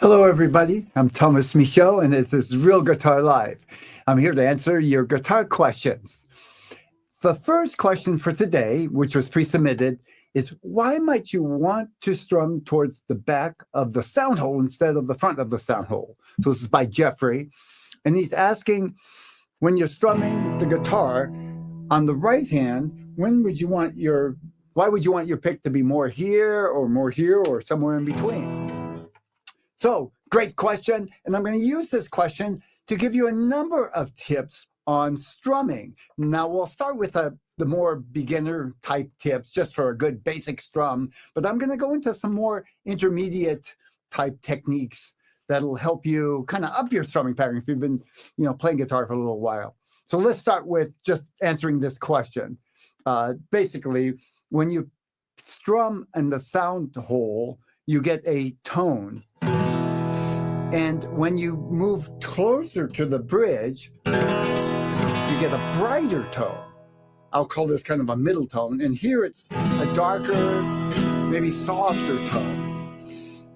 Hello, everybody. I'm Thomas Michaud, and this is Real Guitar Live. I'm here to answer your guitar questions. The first question for today, which was pre-submitted, is why might you want to strum towards the back of the sound hole instead of the front of the sound hole? So this is by Jeffrey, and he's asking, when you're strumming the guitar on the right hand, why would you want your pick to be more here or somewhere in between? So, great question, and I'm going to use this question to give you a number of tips on strumming. Now, we'll start with the more beginner type tips just for a good basic strum, but I'm going to go into some more intermediate type techniques that'll help you kind of up your strumming pattern if you've been, playing guitar for a little while. So let's start with just answering this question. Basically, when you strum in the sound hole, you get a tone. And when you move closer to the bridge, you get a brighter tone. I'll call this kind of a middle tone. And here it's a darker, maybe softer tone.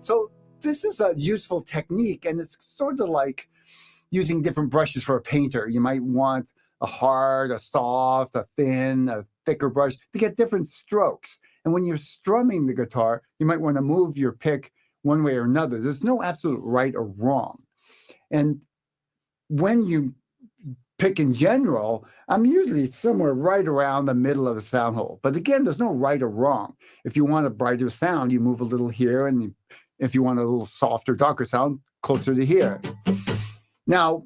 So this is a useful technique, and it's sort of like using different brushes for a painter. You might want a hard, a soft, a thin, a thicker brush to get different strokes. And when you're strumming the guitar, you might want to move your pick one way or another. There's no absolute right or wrong. And when you pick in general, I'm usually somewhere right around the middle of the sound hole. But again, there's no right or wrong. If you want a brighter sound, you move a little here. And if you want a little softer, darker sound, closer to here. Now,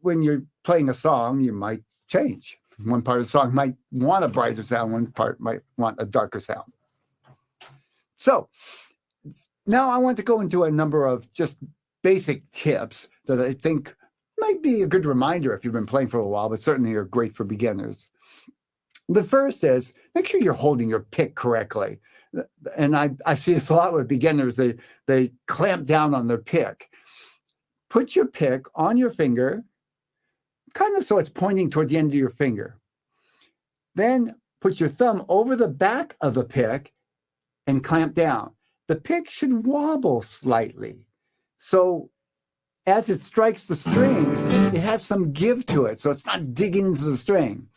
when you're playing a song, you might change. One part of the song might want a brighter sound. One part might want a darker sound. So now I want to go into a number of just basic tips that I think might be a good reminder if you've been playing for a while, but certainly are great for beginners. The first is make sure you're holding your pick correctly. And I see this a lot with beginners. They clamp down on their pick. Put your pick on your finger, kind of so it's pointing toward the end of your finger. Then put your thumb over the back of the pick and clamp down. The pick should wobble slightly. So as it strikes the strings, it has some give to it. So it's not digging into the string.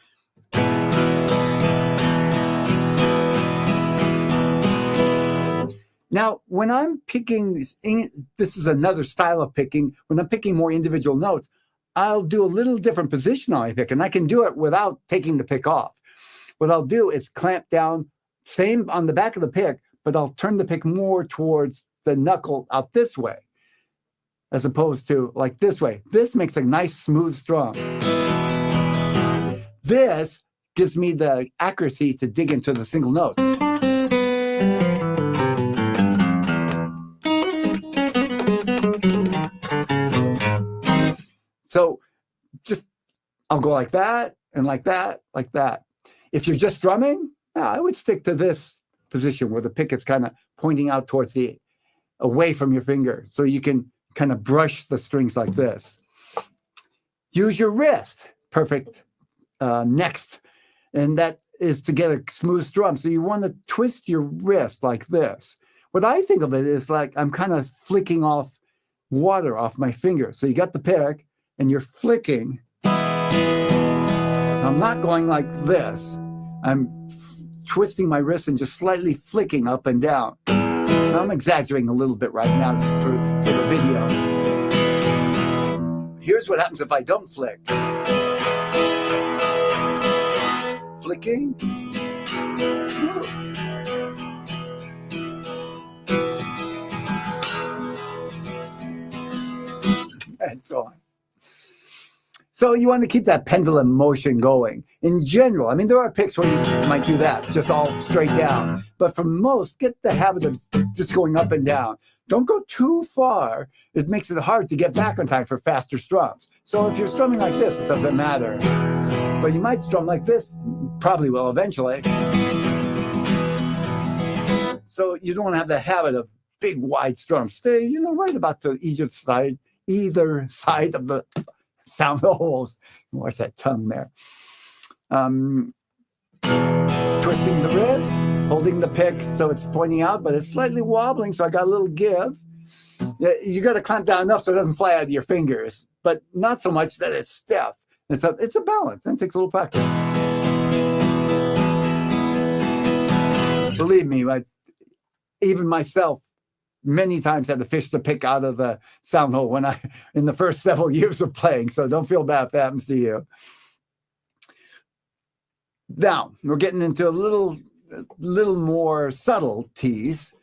Now, when I'm picking, this is another style of picking. When I'm picking more individual notes, I'll do a little different position on my pick, and I can do it without taking the pick off. What I'll do is clamp down, same on the back of the pick, but I'll turn the pick more towards the knuckle out this way, as opposed to like this way. This makes a nice smooth strum. This gives me the accuracy to dig into the single notes. So just, I'll go like that, and like that, like that. If you're just strumming, I would stick to this position where the pick is kind of pointing out towards away from your finger, so you can kind of brush the strings like this. Use your wrist. Perfect. Next, and that is to get a smooth strum. So you want to twist your wrist like this. What I think of it is like I'm kind of flicking off water off my finger. So you got the pick, and you're flicking. I'm not going like this. I'm twisting my wrist and just slightly flicking up and down. I'm exaggerating a little bit right now for the video. Here's what happens if I don't flick. Flicking, smooth. And so on. So you want to keep that pendulum motion going. In general, I mean, there are picks where you might do that, just all straight down. But for most, get the habit of just going up and down. Don't go too far. It makes it hard to get back on time for faster strums. So if you're strumming like this, it doesn't matter. But you might strum like this, probably will eventually. So you don't want to have the habit of big, wide strums. Stay, right about to either side of the sound holes. Watch that tongue there. Twisting the wrist, holding the pick so it's pointing out, but it's slightly wobbling, so I got a little give. You got to clamp down enough so it doesn't fly out of your fingers, but not so much that it's stiff. It's a balance, and it takes a little practice. Believe me, even myself many times had to fish the pick out of the sound hole in the first several years of playing. So don't feel bad if that happens to you. Now we're getting into a little more subtleties.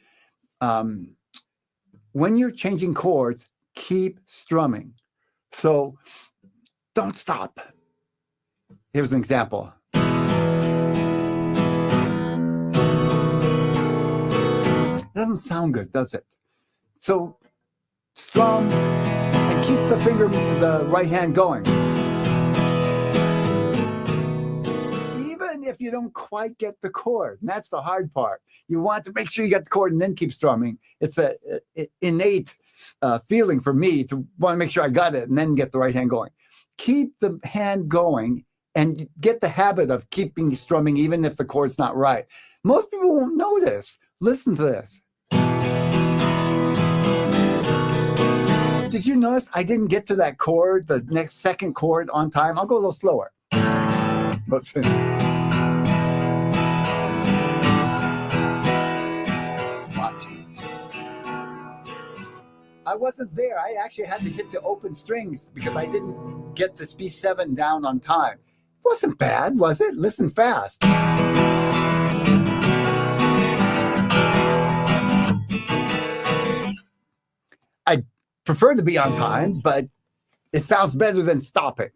When you're changing chords, keep strumming. So don't stop. Here's an example. Doesn't sound good, does it? So strum and keep the right hand going. Even if you don't quite get the chord, and that's the hard part. You want to make sure you get the chord and then keep strumming. It's an innate feeling for me to want to make sure I got it and then get the right hand going. Keep the hand going and get the habit of keeping strumming even if the chord's not right. Most people won't know this. Listen to this. Did you notice I didn't get to that chord, the next second chord on time? I'll go a little slower. Oops. I wasn't there. I actually had to hit the open strings because I didn't get this B7 down on time. It wasn't bad, was it? Listen fast. I prefer to be on time, but it sounds better than stopping.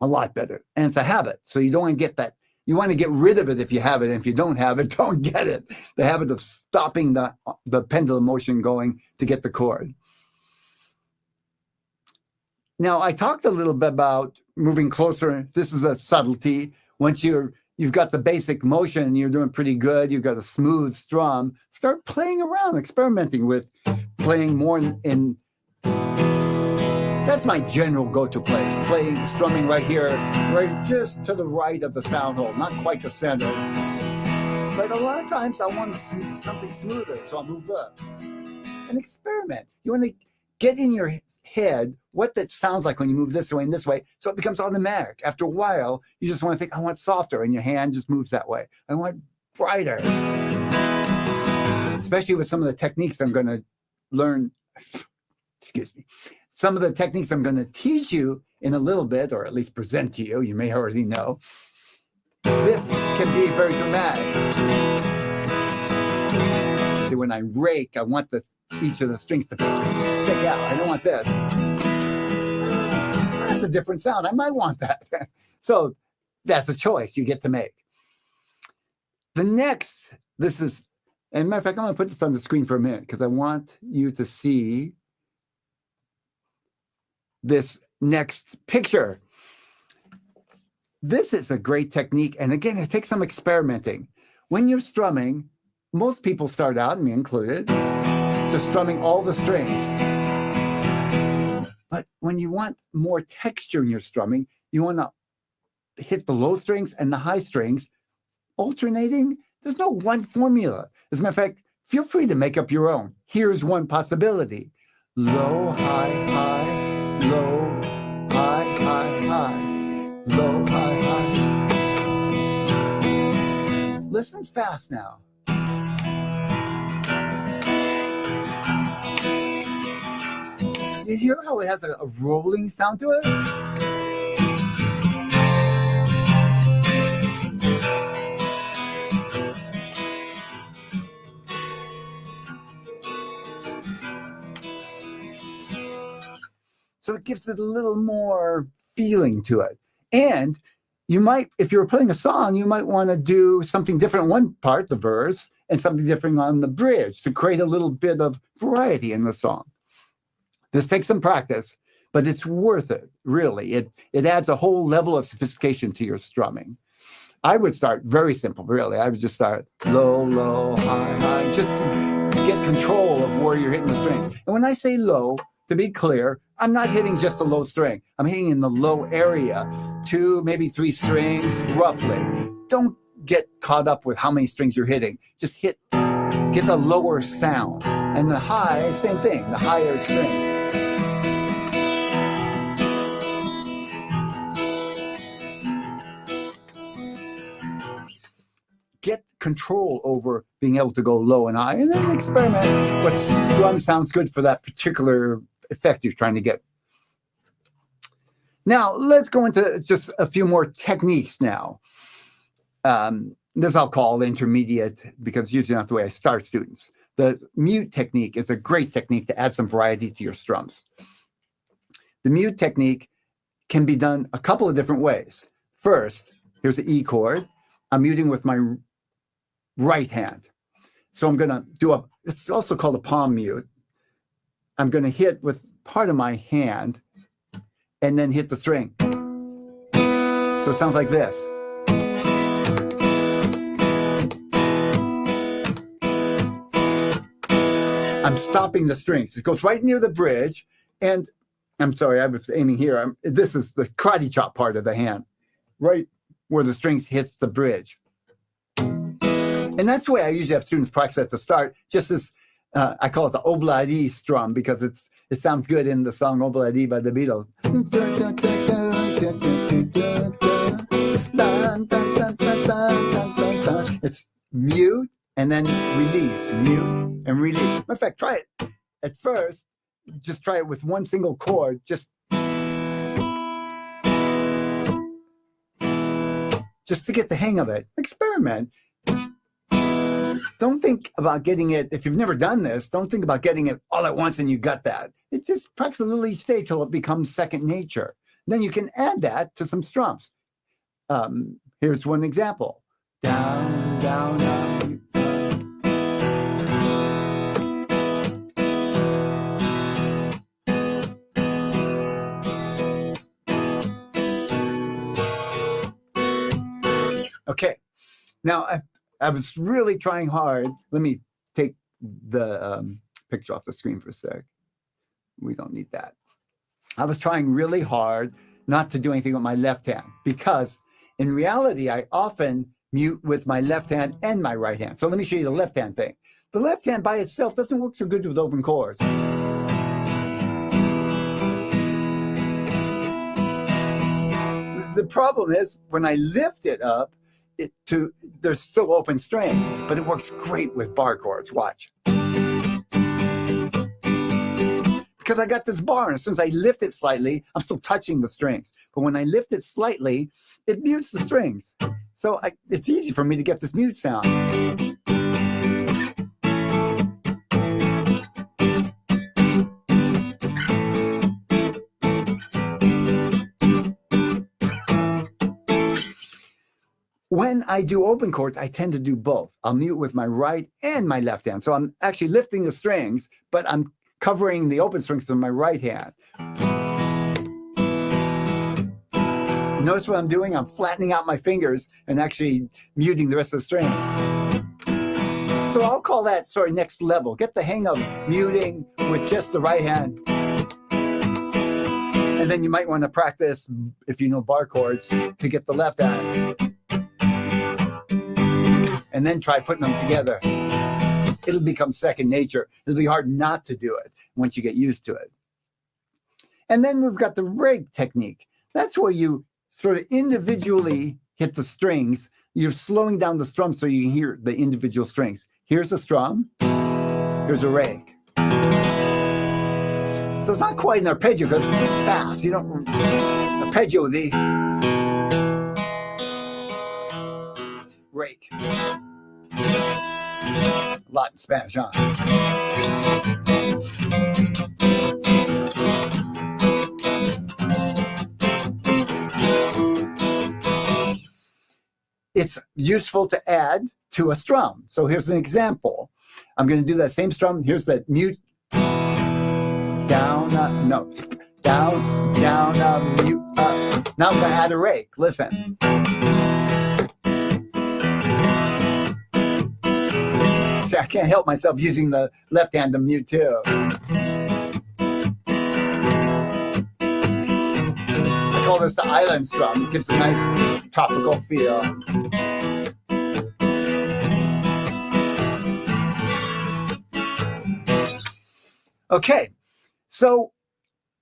A lot better. And it's a habit. So you don't want to get that. You want to get rid of it if you have it. And if you don't have it, don't get it. The habit of stopping the pendulum motion going to get the chord. Now, I talked a little bit about moving closer. This is a subtlety. Once you've got the basic motion and you're doing pretty good, you've got a smooth strum, start playing around, experimenting with playing more in that's my general go-to place. Playing, strumming right here, right just to the right of the sound hole, not quite the center. But a lot of times I want something smoother, so I'll move up and experiment. You want to get in your head what that sounds like when you move this way and this way, so it becomes automatic. After a while, you just want to think, I want softer, and your hand just moves that way. I want brighter. Especially with some of the techniques I'm going to learn, excuse me, some of the techniques I'm going to teach you in a little bit, or at least present to you, you may already know. This can be very dramatic. See, when I rake, I want each of the strings to stick out. I don't want this. That's a different sound. I might want that. So that's a choice you get to make. The next, this is, and matter of fact, I'm going to put this on the screen for a minute because I want you to see this next picture. This is a great technique. And again, it takes some experimenting. When you're strumming, most people start out, me included, just strumming all the strings. But when you want more texture in your strumming, you want to hit the low strings and the high strings, alternating. There's no one formula. As a matter of fact, feel free to make up your own. Here's one possibility. Low, high, high. Low, high, high, high, low, high, high. Listen fast now. You hear how it has a rolling sound to it? So it gives it a little more feeling to it. And you might, if you're playing a song, you might want to do something different one part, the verse, and something different on the bridge to create a little bit of variety in the song. This takes some practice, but it's worth it, really. It adds a whole level of sophistication to your strumming. I would start very simple, really. I would just start low, low, high, high, just to get control of where you're hitting the strings. And when I say low, to be clear, I'm not hitting just a low string. I'm hitting in the low area, 2, maybe 3 strings, roughly. Don't get caught up with how many strings you're hitting. Just hit get the lower sound. And the high, same thing, the higher string. Get control over being able to go low and high, and then experiment what drum sounds good for that particular effect you're trying to get. Now, let's go into just a few more techniques now. This I'll call intermediate because it's usually not the way I start students. The mute technique is a great technique to add some variety to your strums. The mute technique can be done a couple of different ways. First, here's the E chord. I'm muting with my right hand. So I'm going to do it's also called a palm mute. I'm going to hit with part of my hand and then hit the string. So it sounds like this. I'm stopping the strings. It goes right near the bridge. And I'm sorry, I was aiming here. This is the karate chop part of the hand, right where the strings hits the bridge. And that's the way I usually have students practice at the start, just as I call it the Obladi strum because it sounds good in the song Obladi by the Beatles. It's mute and then release, mute and release. Matter of fact, try it. At first, just try it with one single chord, just to get the hang of it. Experiment. Don't think about getting it, if you've never done this, don't think about getting it all at once and you got that. It just practice a little each day till it becomes second nature. Then you can add that to some strums. Here's one example. Down, down, up. Okay, now I was really trying hard. Let me take the picture off the screen for a sec. We don't need that. I was trying really hard not to do anything with my left hand because in reality, I often mute with my left hand and my right hand. So let me show you the left hand thing. The left hand by itself doesn't work so good with open chords. The problem is when I lift it up, there's still open strings, but it works great with bar chords. Watch. Because I got this bar, and as soon as I lift it slightly, I'm still touching the strings. But when I lift it slightly, it mutes the strings. So it's easy for me to get this mute sound. When I do open chords, I tend to do both. I'll mute with my right and my left hand. So I'm actually lifting the strings, but I'm covering the open strings with my right hand. Notice what I'm doing? I'm flattening out my fingers and actually muting the rest of the strings. So I'll call that sort of next level. Get the hang of muting with just the right hand. And then you might want to practice, if you know bar chords, to get the left hand. And then try putting them together. It'll become second nature. It'll be hard not to do it once you get used to it. And then we've got the rake technique. That's where you sort of individually hit the strings. You're slowing down the strum so you can hear the individual strings. Here's a strum. Here's a rake. So it's not quite an arpeggio because it's fast. You don't arpeggio would be rake. A lot in Spanish, huh? It's useful to add to a strum. So here's an example. I'm going to do that same strum. Here's that mute. Down, no. Down, down, mute, up. Now I'm going to add a rake. Listen. See, I can't help myself using the left hand to mute too. I call this the island strum. It gives a nice tropical feel. Okay, so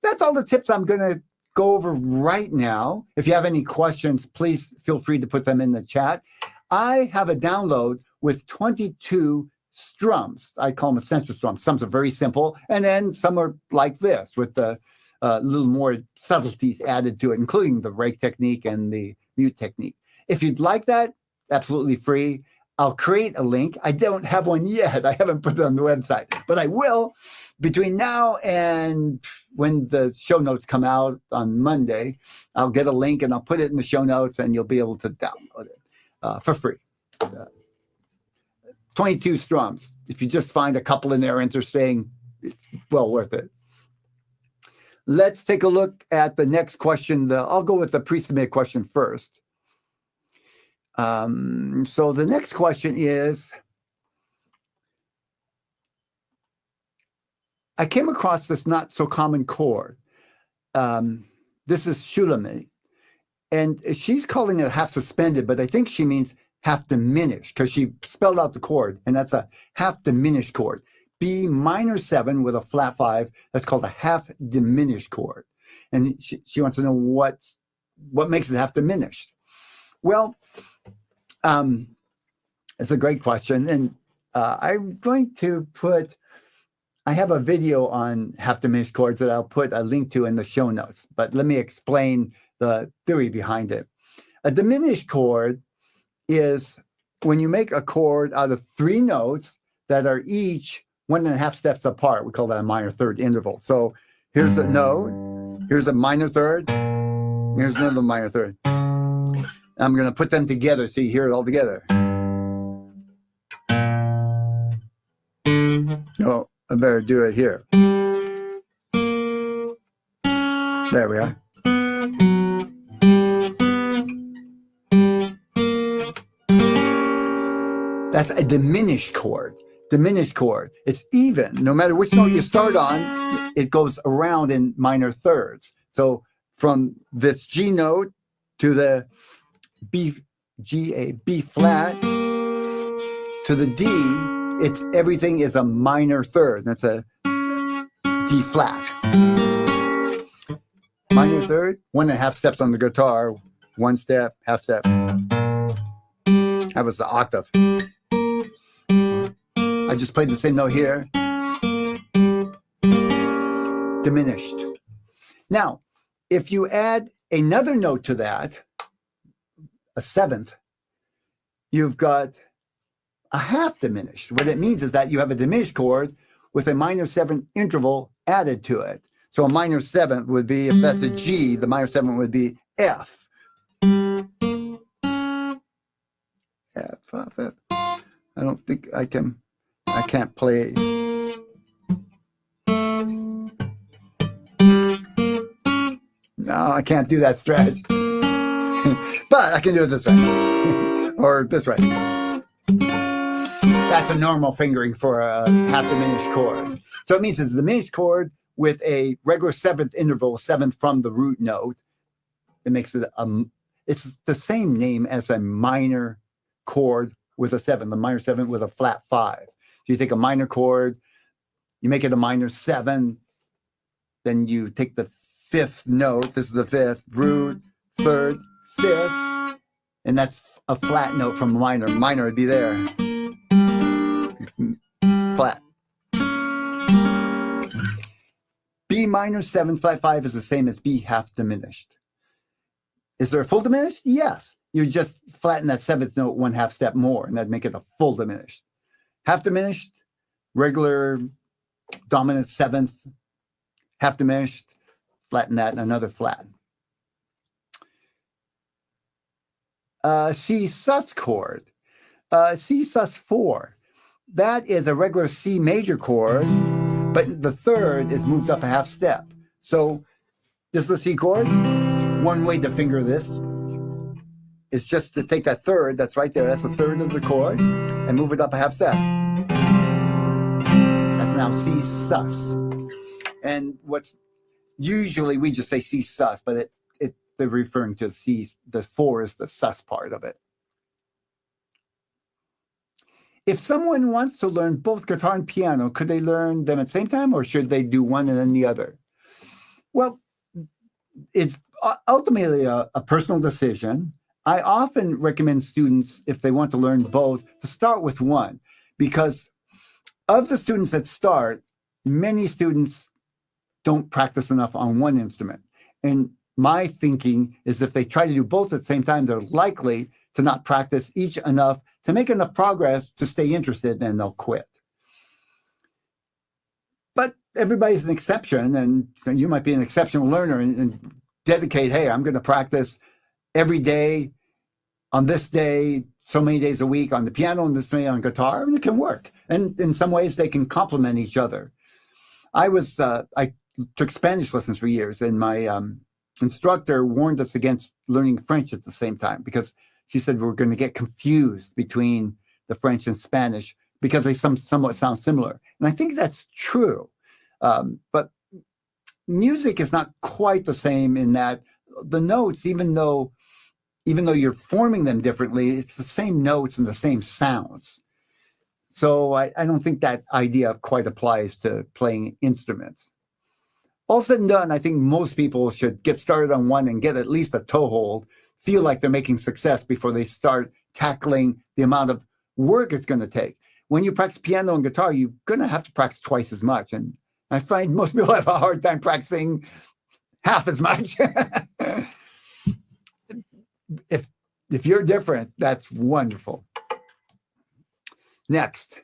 that's all the tips I'm going to go over right now. If you have any questions, please feel free to put them in the chat. I have a download with 22 strums. I call them essential strums. Some are very simple, and then some are like this with the little more subtleties added to it, including the rake technique and the mute technique. If you'd like that, absolutely free. I'll create a link. I don't have one yet. I haven't put it on the website, but I will between now and when the show notes come out on Monday. I'll get a link and I'll put it in the show notes, and you'll be able to download it for free. 22 strums. If you just find a couple in there interesting, it's well worth it. Let's take a look at the next question. I'll go with the pre-submitted question first. So the next question is, I came across this not so common chord. This is Shulamit, and she's calling it half suspended, but I think she means half diminished because she spelled out the chord, and that's a half diminished chord. B minor 7 with a flat 5. That's called a half diminished chord. And she wants to know what makes it half diminished. Well, it's a great question. And I'm going to I have a video on half diminished chords that I'll put a link to in the show notes. But let me explain the theory behind it. A diminished chord is when you make a chord out of 3 notes that are each 1.5 steps apart. We call that a minor third interval. So here's a note, here's a minor third, here's another minor third. I'm going to put them together so you hear it all together. No, I better do it here. There we are. That's a diminished chord. Diminished chord. It's even. No matter which note you start on, it goes around in minor thirds. So from this G note to the B flat to the D, everything is a minor third. That's a D flat. Minor third, 1.5 steps on the guitar, 1 step, half step. That was the octave. I just played the same note here. Diminished. Now, if you add another note to that, a 7th, you've got a half diminished. What it means is that you have a diminished chord with a minor 7 interval added to it. So a minor 7th would be, if that's a G, the minor 7th would be F. F. I don't think I can't play. No, I can't do that stretch. But I can do it this way. Or this way. That's a normal fingering for a half diminished chord. So it means it's a diminished chord with a regular 7th interval, 7th from the root note. It makes it it's the same name as a minor chord with a 7, the minor 7 with a flat 5. So you take a minor chord, you make it a minor 7, then you take the 5th note, this is the 5th, root, 3rd, 5th, and that's a flat note from minor. Minor would be there. Flat. B minor 7 flat 5 is the same as B half diminished. Is there a full diminished? Yes. You just flatten that 7th note 1/2 step more, and that'd make it a full diminished. Half diminished, regular dominant 7th, half diminished, flatten that, and another flat. C sus chord. C sus 4. That is a regular C major chord, but the 3rd is moved up a half step. So this is a C chord. One way to finger this is just to take that 3rd that's right there. That's the 3rd of the chord, and move it up a half step. That's now C sus. And what's usually we just say C sus, but they're referring to C. The 4 is the sus part of it. If someone wants to learn both guitar and piano, could they learn them at the same time, or should they do one and then the other? Well, it's ultimately a personal decision. I often recommend students, if they want to learn both, to start with one, because of the students that start, many students don't practice enough on one instrument. And my thinking is if they try to do both at the same time, they're likely to not practice each enough to make enough progress to stay interested, and they'll quit. But everybody's an exception, and you might be an exceptional learner and dedicate, hey, I'm going to practice every day on this day, so many days a week on the piano and this many on guitar, and it can work. And in some ways, they can complement each other. I took Spanish lessons for years, and my instructor warned us against learning French at the same time, because she said we're going to get confused between the French and Spanish because they somewhat sound similar. And I think that's true. But music is not quite the same in that the notes, even though you're forming them differently, it's the same notes and the same sounds. So I don't think that idea quite applies to playing instruments. All said and done, I think most people should get started on one and get at least a toehold, feel like they're making success before they start tackling the amount of work it's going to take. When you practice piano and guitar, you're going to have to practice twice as much. And I find most people have a hard time practicing half as much. If you're different, that's wonderful. Next,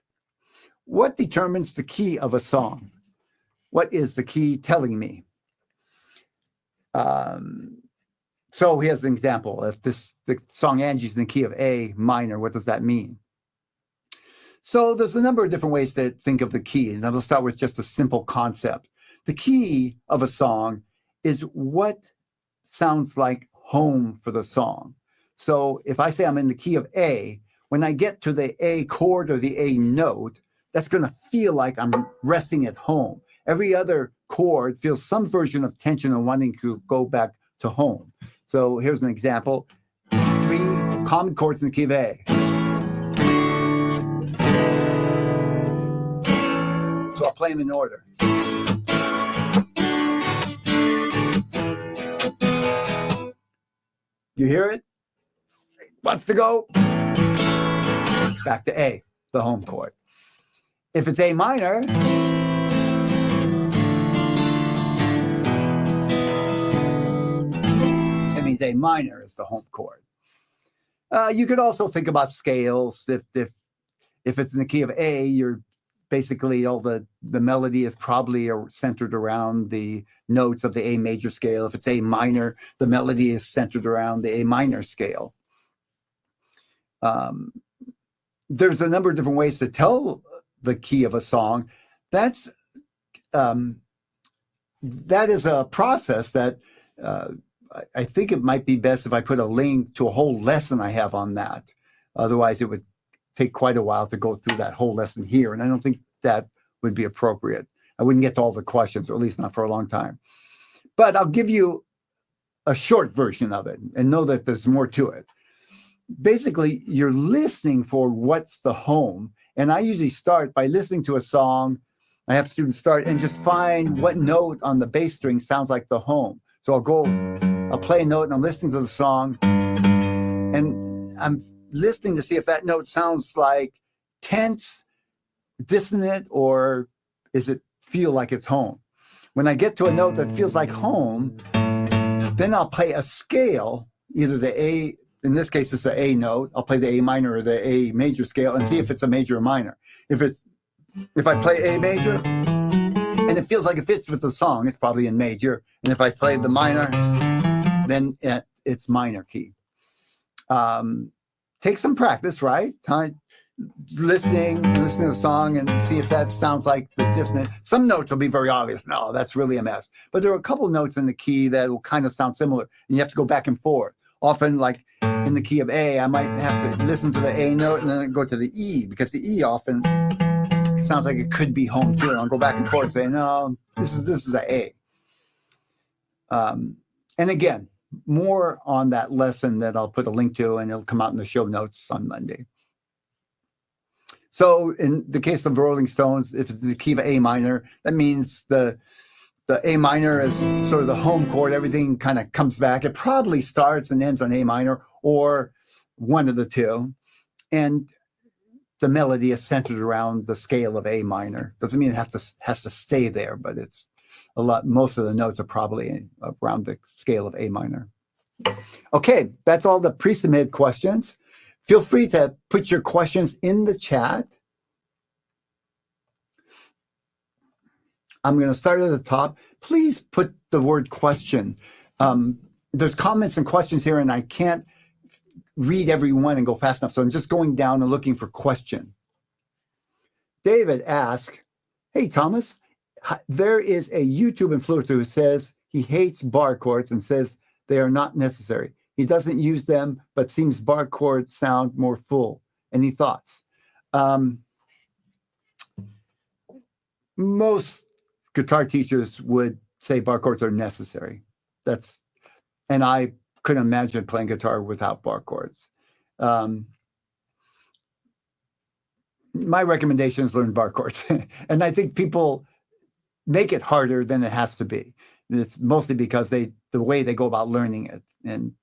what determines the key of a song? What is the key telling me? So here's an example. If the song Angie's in the key of A minor, what does that mean? So there's a number of different ways to think of the key, and I'll start with just a simple concept. The key of a song is what sounds like home for the song. So if I say I'm in the key of A, when I get to the A chord or the A note, that's going to feel like I'm resting at home. Every other chord feels some version of tension and wanting to go back to home. So here's an example. 3 common chords in the key of A. So I'll play them in order. You hear it? Wants to go back to A, the home chord. If it's A minor, it means A minor is the home chord. You could also think about scales. If it's in the key of A, you're basically all the melody is probably centered around the notes of the A major scale. If it's A minor, the melody is centered around the A minor scale. There's a number of different ways to tell the key of a song. That is a process that I think it might be best if I put a link to a whole lesson I have on that. Otherwise, it would take quite a while to go through that whole lesson here, and I don't think that would be appropriate. I wouldn't get to all the questions, or at least not for a long time. But I'll give you a short version of it and know that there's more to it. Basically, you're listening for what's the home. And I usually start by listening to a song. I have students start and just find what note on the bass string sounds like the home. So I'll play a note and I'm listening to the song. And I'm listening to see if that note sounds like tense, dissonant, or is it feel like it's home? When I get to a note that feels like home, then I'll play a scale, either the A, in this case it's the A note, I'll play the A minor or the A major scale and see if it's a major or minor. If I play A major and it feels like it fits with the song, it's probably in major. And if I play the minor, then it's minor key. Take some practice, right? Listening to the song and see if that sounds like the dissonant. Some notes will be very obvious. No, that's really a mess. But there are a couple notes in the key that will kind of sound similar, and you have to go back and forth. Often, like in the key of A, I might have to listen to the A note and then go to the E, because the E often sounds like it could be home too. And I'll go back and forth and say, no, this is an A. And again, more on that lesson that I'll put a link to, and it'll come out in the show notes on Monday. So in the case of the Rolling Stones, if it's the key of A minor, that means the A minor is sort of the home chord. Everything kind of comes back. It probably starts and ends on A minor or one of the two. And the melody is centered around the scale of A minor. Doesn't mean it has to stay there, but it's a lot. Most of the notes are probably around the scale of A minor. Okay, that's all the pre-submitted questions. Feel free to put your questions in the chat. I'm going to start at the top. Please put the word question. There's comments and questions here, and I can't read every one and go fast enough. So I'm just going down and looking for question. David asked, hey, Thomas, there is a YouTube influencer who says he hates bar chords and says they are not necessary. He doesn't use them, but seems bar chords sound more full. Any thoughts? Most guitar teachers would say bar chords are necessary. And I couldn't imagine playing guitar without bar chords. My recommendation is learn bar chords. And I think people make it harder than it has to be. It's mostly because the way they go about learning it. And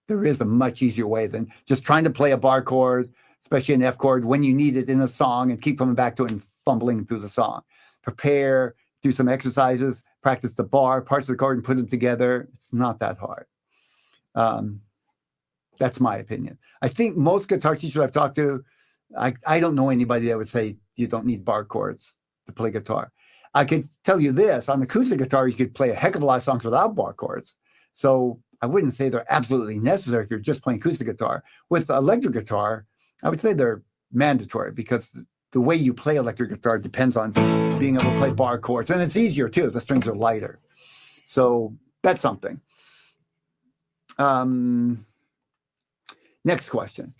there is a much easier way than just trying to play a bar chord, especially an F chord, when you need it in a song and keep coming back to it and fumbling through the song. Prepare, do some exercises, practice the bar, parts of the chord, and put them together. It's not that hard. That's my opinion. I think most guitar teachers I've talked to, I don't know anybody that would say you don't need bar chords to play guitar. I could tell you this, on acoustic guitar, you could play a heck of a lot of songs without bar chords. So I wouldn't say they're absolutely necessary if you're just playing acoustic guitar. With electric guitar, I would say they're mandatory because the way you play electric guitar depends on being able to play bar chords. And it's easier too. The strings are lighter. So that's something. Next question.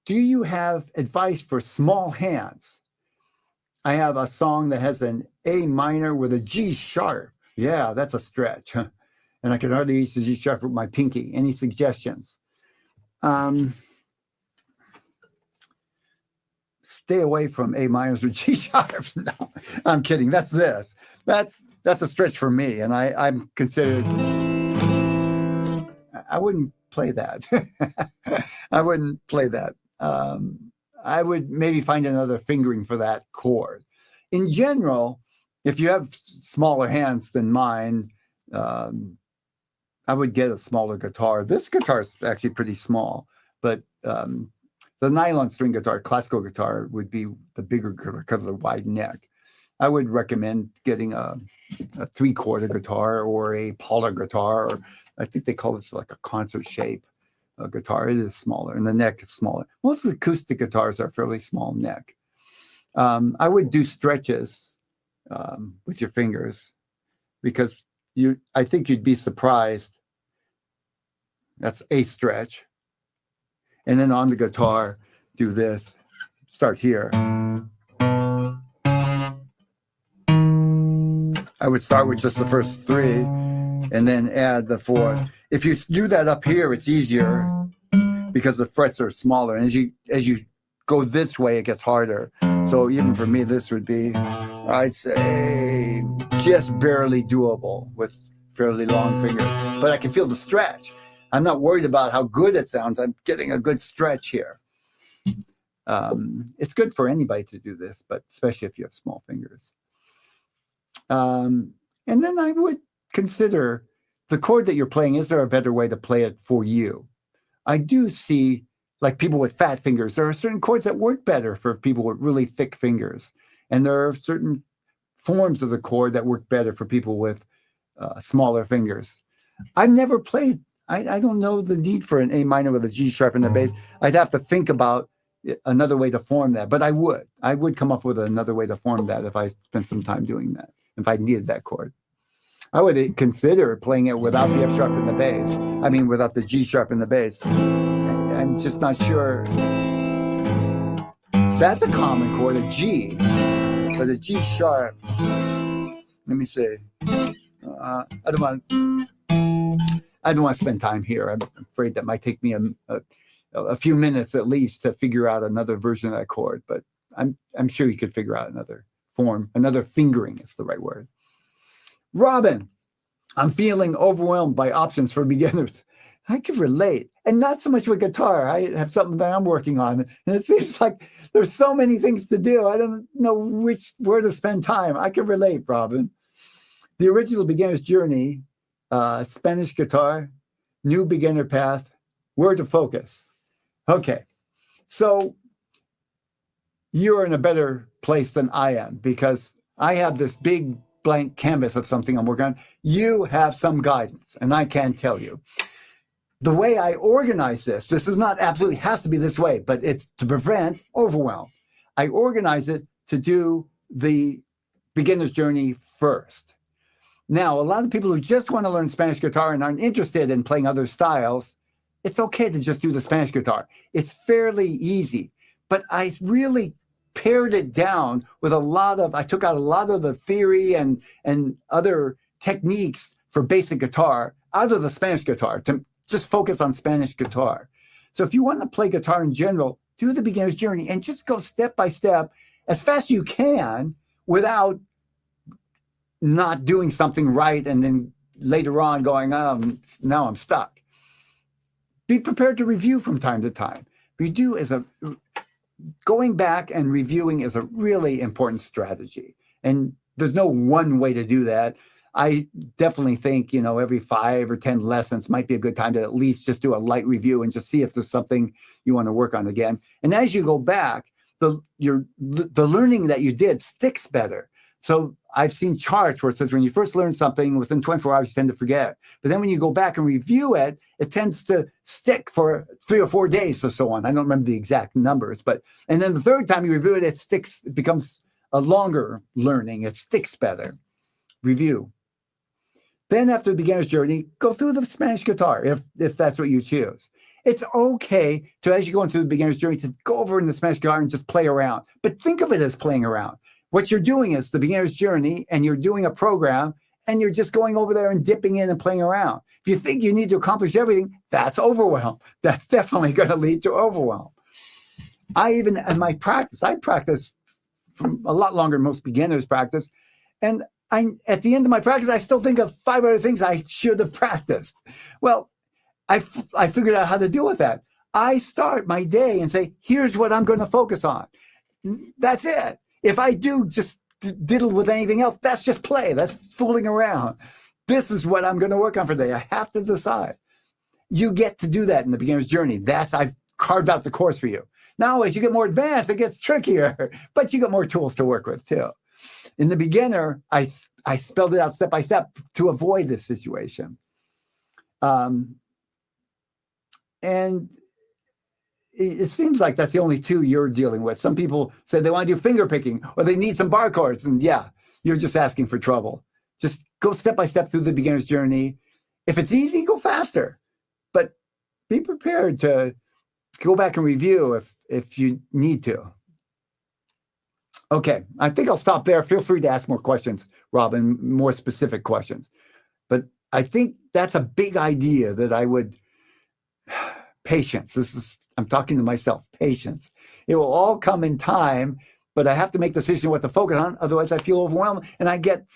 Do you have advice for small hands? I have a song that has an A minor with a G sharp. Yeah, that's a stretch. And I can hardly reach the G sharp with my pinky. Any suggestions? Stay away from A minors with G sharps. No, I'm kidding. That's this. That's a stretch for me. And I'm considered, I wouldn't play that. I wouldn't play that. I would maybe find another fingering for that chord. In general, if you have smaller hands than mine, I would get a smaller guitar. This guitar is actually pretty small, but the nylon string guitar, classical guitar, would be the bigger guitar because of the wide neck. I would recommend getting a 3/4 guitar or a Pollard guitar, or I think they call this like a concert shape guitar. It is smaller, and the neck is smaller. Most of the acoustic guitars are fairly small neck. I would do stretches with your fingers because I think you'd be surprised. That's a stretch. And then on the guitar, do this. Start here. I would start with just the first 3 and then add the 4th. If you do that up here, it's easier because the frets are smaller. And as you go this way, it gets harder. So even for me, this would be, I'd say, just barely doable with fairly long fingers. But I can feel the stretch. I'm not worried about how good it sounds. I'm getting a good stretch here. It's good for anybody to do this, but especially if you have small fingers. And then I would consider the chord that you're playing. Is there a better way to play it for you? I do see, like people with fat fingers, there are certain chords that work better for people with really thick fingers. And there are certain forms of the chord that work better for people with smaller fingers. I've never played, I don't know the need for an A minor with a G sharp in the bass. I'd have to think about another way to form that, but I would come up with another way to form that if I spent some time doing that, if I needed that chord. I would consider playing it without the F sharp in the bass. I mean, without the G sharp in the bass. I'm just not sure. That's a common chord, a G, but a G sharp. Let me see. I don't want to spend time here. I'm afraid that might take me a few minutes at least to figure out another version of that chord. But I'm sure you could figure out another form, another fingering is the right word. Robin, I'm feeling overwhelmed by options for beginners. I can relate, and not so much with guitar. I have something that I'm working on, and it seems like there's so many things to do. I don't know where to spend time. I can relate, Robin. The original beginner's journey, Spanish guitar, new beginner path, where to focus. Okay, so you're in a better place than I am because I have this big blank canvas of something I'm working on. You have some guidance, and I can tell you. The way I organize this is not absolutely has to be this way, but it's to prevent overwhelm. I organize it to do the beginner's journey first. Now, a lot of people who just want to learn Spanish guitar and aren't interested in playing other styles, it's okay to just do the Spanish guitar. It's fairly easy, but I really pared it down with I took out a lot of the theory and other techniques for basic guitar out of the Spanish guitar to just focus on Spanish guitar. So if you want to play guitar in general, do the beginner's journey and just go step by step as fast as you can without not doing something right and then later on going, now I'm stuck. Be prepared to review from time to time. Going back and reviewing is a really important strategy. And there's no one way to do that. I definitely think, every 5 or 10 lessons might be a good time to at least just do a light review and just see if there's something you want to work on again. And as you go back, the learning that you did sticks better. So I've seen charts where it says when you first learn something, within 24 hours, you tend to forget. But then when you go back and review it, it tends to stick for 3 or 4 days or so on. I don't remember the exact numbers, and then the third time you review it, it becomes a longer learning. It sticks better. Review. Then after the beginner's journey, go through the Spanish guitar if that's what you choose. It's okay to, as you go into the beginner's journey, to go over in the Spanish guitar and just play around. But think of it as playing around. What you're doing is the beginner's journey, and you're doing a program, and you're just going over there and dipping in and playing around. If you think you need to accomplish everything, that's overwhelm. That's definitely going to lead to overwhelm. In my practice, I practice from a lot longer than most beginners practice. And at the end of my practice, I still think of 5 other things I should have practiced. Well, I figured out how to deal with that. I start my day and say, here's what I'm going to focus on. That's it. If I do just diddle with anything else, that's just play. That's fooling around. This is what I'm going to work on for the day. I have to decide. You get to do that in the beginner's journey. I've carved out the course for you. Now, as you get more advanced, it gets trickier, but you got more tools to work with too. In the beginner, I spelled it out step by step to avoid this situation. And it seems like that's the only two you're dealing with. Some people say they want to do finger picking or they need some bar chords. And yeah, you're just asking for trouble. Just go step by step through the beginner's journey. If it's easy, go faster. But be prepared to go back and review if you need to. Okay, I think I'll stop there. Feel free to ask more questions, Robin, more specific questions. But I think that's a big idea that I would... Patience. I'm talking to myself. Patience. It will all come in time, but I have to make a decision what to focus on. Otherwise, I feel overwhelmed and I get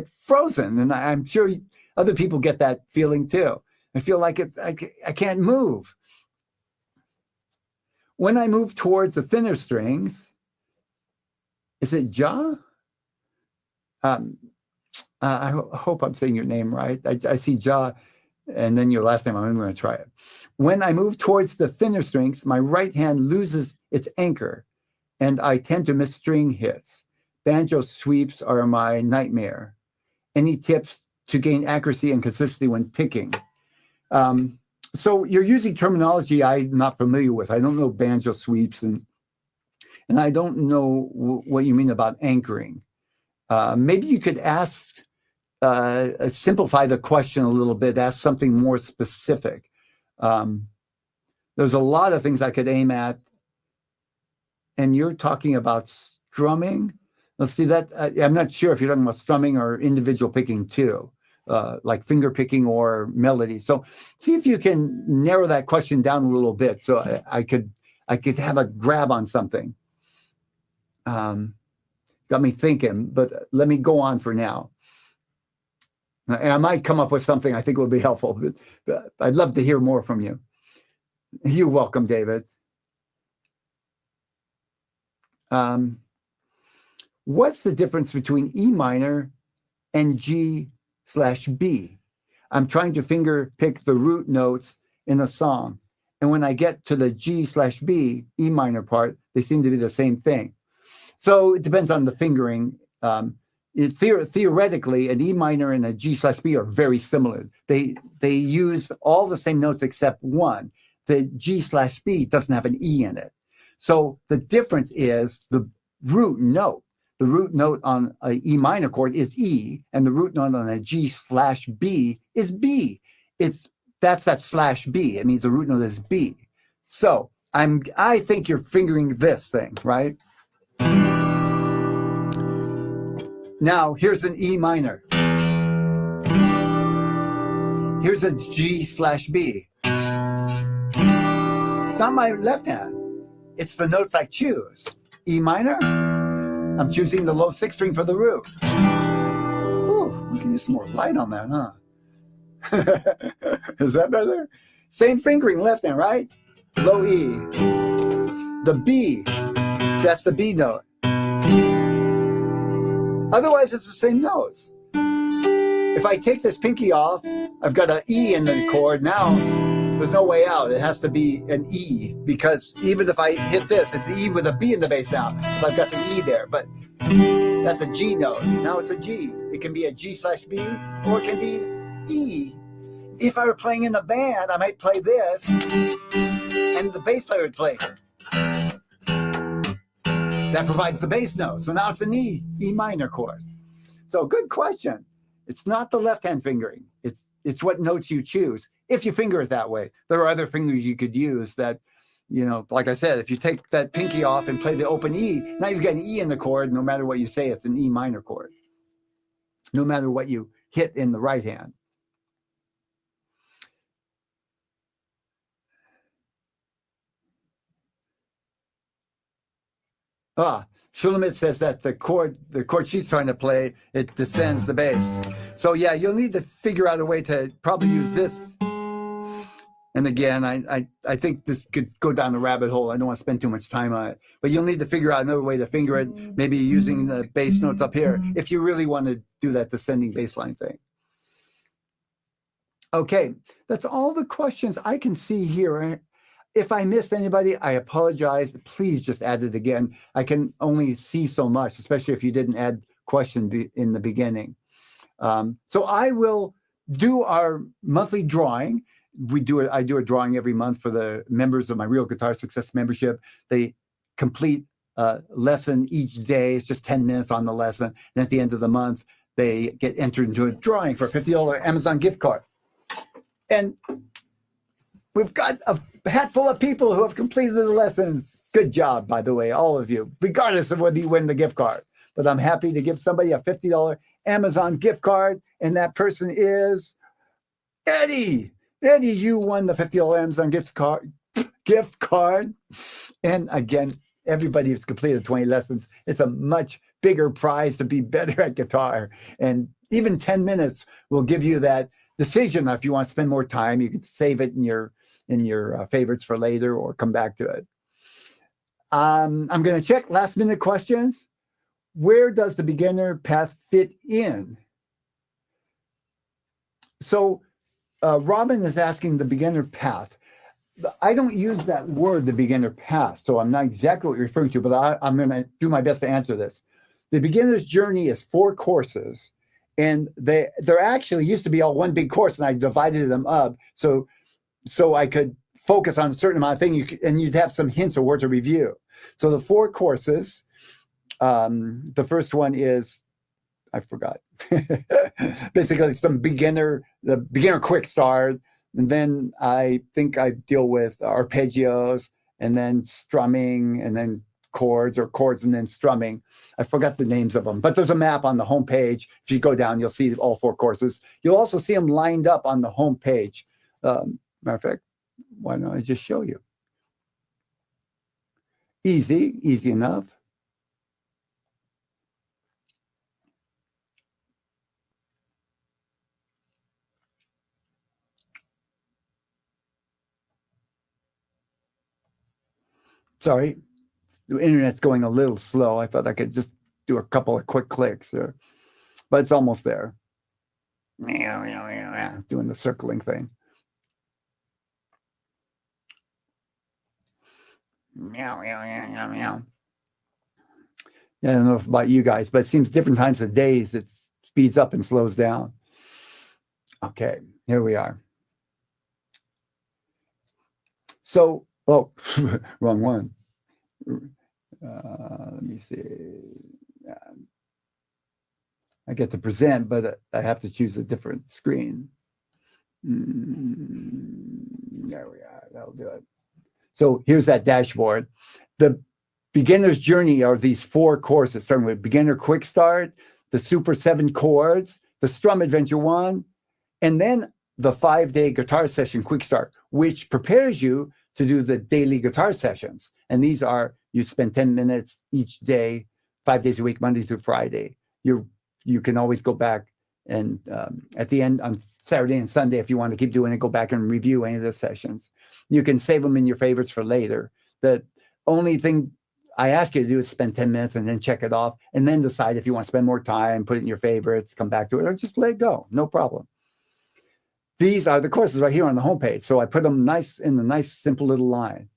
frozen. And I'm sure other people get that feeling too. I feel like I can't move. When I move towards the thinner strings, is it Ja? I hope I'm saying your name right. I see Ja. And then your last name, I'm going to try it. When I move towards the thinner strings, my right hand loses its anchor, and I tend to miss string hits. Banjo sweeps are my nightmare. Any tips to gain accuracy and consistency when picking? So you're using terminology I'm not familiar with. I don't know banjo sweeps, and I don't know what you mean about anchoring. Maybe you could simplify the question a little bit, ask something more specific. There's a lot of things I could aim at. And you're talking about strumming. Let's see that. I'm not sure if you're talking about strumming or individual picking too. like finger picking or melody. So see if you can narrow that question down a little bit, so I could have a grab on something. Got me thinking, but let me go on for now. And I might come up with something I think will be helpful, but I'd love to hear more from you. You're welcome, David. What's the difference between E minor and G/B? I'm trying to finger pick the root notes in a song. And when I get to the G/B, E minor part, they seem to be the same thing. So it depends on the fingering. Theoretically, an E minor and a G/B are very similar. They use all the same notes except one. The G/B doesn't have an E in it. So the difference is the root note. The root note on an E minor chord is E, and the root note on a G/B is B. That's that /B. It means the root note is B. So I think you're fingering this thing, right? Now here's an E minor. Here's a G/B. It's not my left hand. It's the notes I choose. E minor, I'm choosing the low sixth string for the root. Ooh, we can use some more light on that, huh? Is that better? Same fingering, left hand, right? Low E. The B, that's the B note. Otherwise, it's the same notes. If I take this pinky off, I've got an E in the chord. Now, there's no way out. It has to be an E, because even if I hit this, it's the E with a B in the bass now. So I've got the E there, but that's a G note. Now it's a G. It can be a G/B, or it can be E. If I were playing in a band, I might play this, and the bass player would play. That provides the bass note. So now it's an E minor chord. So good question. It's not the left-hand fingering. It's what notes you choose. If you finger it that way, there are other fingers you could use that, like I said, if you take that pinky off and play the open E, now you've got an E in the chord. No matter what you say, it's an E minor chord. No matter what you hit in the right hand. Shulamit says that the chord she's trying to play, it descends the bass. So yeah, you'll need to figure out a way to probably use this. And again, I think this could go down the rabbit hole. I don't want to spend too much time on it. But you'll need to figure out another way to finger it, maybe using the bass notes up here, if you really want to do that descending bass line thing. Okay, that's all the questions I can see here. If I missed anybody, I apologize. Please just add it again. I can only see so much, especially if you didn't add question in the beginning. So I will do our monthly drawing. I do a drawing every month for the members of my Real Guitar Success membership. They complete a lesson each day. It's just 10 minutes on the lesson. And at the end of the month, they get entered into a drawing for a $50 Amazon gift card. And we've got a hat full of people who have completed the lessons. Good job, by the way, all of you, regardless of whether you win the gift card. But I'm happy to give somebody a $50 Amazon gift card, and that person is Eddie. Eddie, you won the $50 Amazon gift card. And again, everybody who's completed 20 lessons, it's a much bigger prize to be better at guitar. And even 10 minutes will give you that decision. If you want to spend more time, you can save it in your favorites for later or come back to it. I'm going to check last minute questions. Where does the beginner path fit in? So Robin is asking the beginner path. I don't use that word, the beginner path, so I'm not exactly what you're referring to, but I'm going to do my best to answer this. The beginner's journey is 4 courses, and they're actually used to be all one big course, and I divided them up so I could focus on a certain amount of things, and you'd have some hints of where to review. So the 4 courses, the first one is, I forgot. Basically, the beginner quick start, and then I think I deal with arpeggios, and then strumming, and then chords or chords and then strumming. I forgot the names of them, but there's a map on the homepage. If you go down, you'll see all 4 courses. You'll also see them lined up on the homepage. Matter of fact, why don't I just show you? Easy enough. Sorry, the internet's going a little slow. I thought I could just do a couple of quick clicks there, but it's almost there. Doing the circling thing. Yeah, I don't know about you guys, but it seems different times of days it speeds up and slows down. Okay, here we are. So, oh, wrong one. Let me see. I get to present, but I have to choose a different screen. There we are. That'll do it. So here's that dashboard. The beginner's journey are these 4 courses, starting with beginner quick start, the super 7 chords, the strum adventure 1, and then the 5-day guitar session quick start, which prepares you to do the daily guitar sessions. And these are, you spend 10 minutes each day, 5 days a week, Monday through Friday. You can always go back and at the end on Saturday and Sunday, if you want to keep doing it, go back and review any of the sessions. You can save them in your favorites for later. The only thing I ask you to do is spend 10 minutes and then check it off and then decide if you want to spend more time, put it in your favorites, come back to it, or just let it go. No problem. These are the courses right here on the homepage. So I put them nice in a nice, simple little line.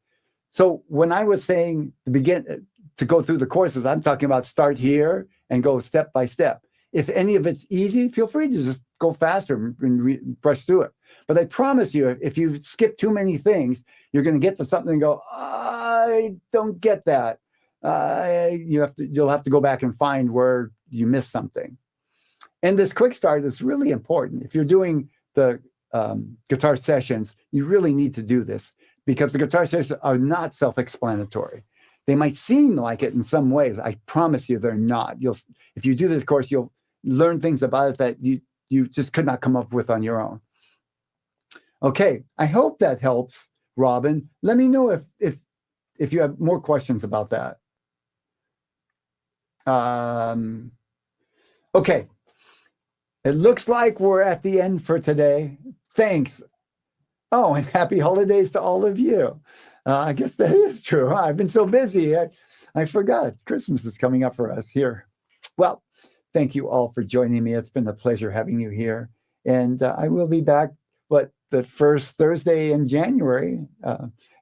So when I was saying to go through the courses, I'm talking about start here and go step by step. If any of it's easy, feel free to just go faster and brush through it. But I promise you, if you skip too many things, you're going to get to something and go, I don't get that. You'll have to go back and find where you missed something. And this quick start is really important. If you're doing the guitar sessions, you really need to do this because the guitar sessions are not self-explanatory. They might seem like it in some ways. I promise you they're not. If you do this course, you'll learn things about it that you just could not come up with on your own. Okay, I hope that helps, Robin. Let me know if you have more questions about that. Okay, it looks like we're at the end for today. Thanks. Oh, and happy holidays to all of you. I guess that is true. Huh? I've been so busy. I forgot Christmas is coming up for us here. Well, thank you all for joining me. It's been a pleasure having you here. And I will be back, the first Thursday in January.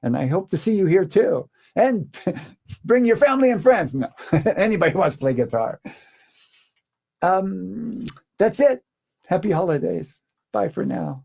And I hope to see you here too. And bring your family and friends. No, anybody who wants to play guitar. That's it. Happy holidays. Bye for now.